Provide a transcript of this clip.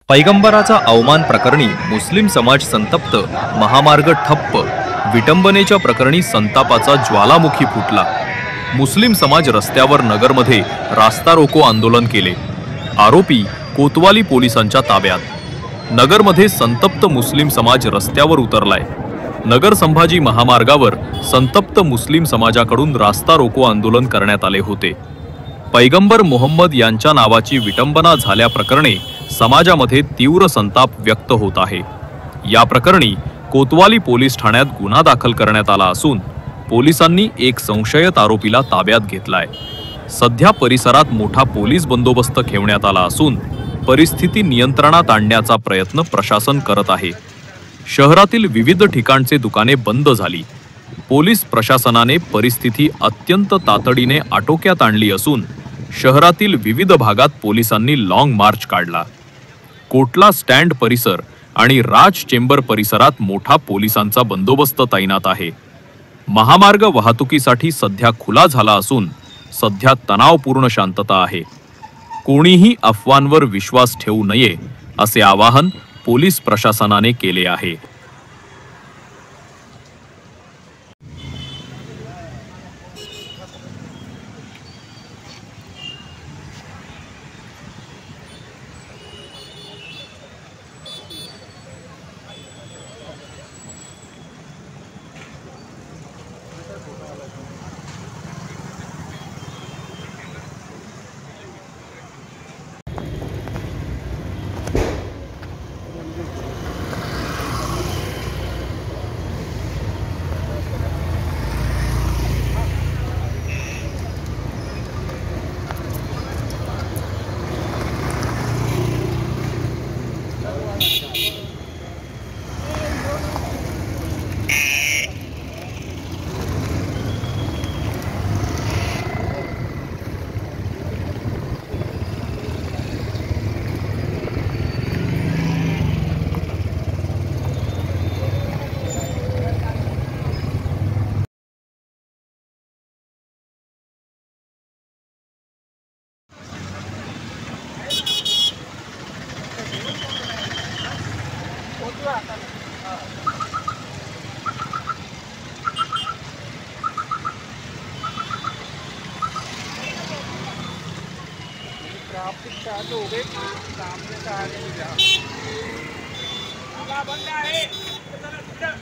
पैगंबराचा अवमान प्रकरणी मुस्लिम समाज संतप्त, महामार्ग ठप्प, विटंबनेच्या प्रकरणी संतापाचा ज्वालामुखी फुटला। मुस्लिम समाज रस्त्यावर नगरमध्ये रास्ता रोको आंदोलन केले। आरोपी कोतवाली पोलिसांच्या ताब्यात। नगरमध्ये संतप्त मुस्लिम समाज रस्त्यावर उतरलाय। नगर संभाजी महामार्गावर संतप्त मुस्लिम समाजाकडून रास्ता रोको आंदोलन करण्यात आले होते। पैगंबर मोहम्मद यांच्या नावाची विटंबना झाल्या प्रकरणी समाजामध्ये तीव्र संताप व्यक्त होत आहे। या प्रकरणी कोतवाली पोलीस ठाण्यात गुन्हा दाखल करण्यात आला असून पोलिसांनी एक संशयित आरोपीला ताब्यात घेतलाय। सध्या परिसरात मोठा पोलीस बंदोबस्त ठेवण्यात आला असून परिस्थिती नियंत्रणात आणण्याचा प्रयत्न प्रशासन करत आहे। शहरातील विविध ठिकाणचे दुकाने बंद झाली। पोलीस प्रशासनाने परिस्थिती अत्यंत तातडीने आटोक्यात आणली असून शहरातील विविध भागात पोलिसांनी लॉंग मार्च काढला। कोटला स्टँड परिसर आणि राज चेंबर परिसरात मोठा पोलिसांचा बंदोबस्त तैनात आहे। महामार्ग वाहतुकीसाठी सध्या खुला झाला असून सध्या तणावपूर्ण शांतता आहे। कोणीही अफवांवर विश्वास ठेवू नये असे आवाहन पोलीस प्रशासनाने केले आहे। ट्रैफिक चालू हो गई, सामने से आगे जा। बंद है।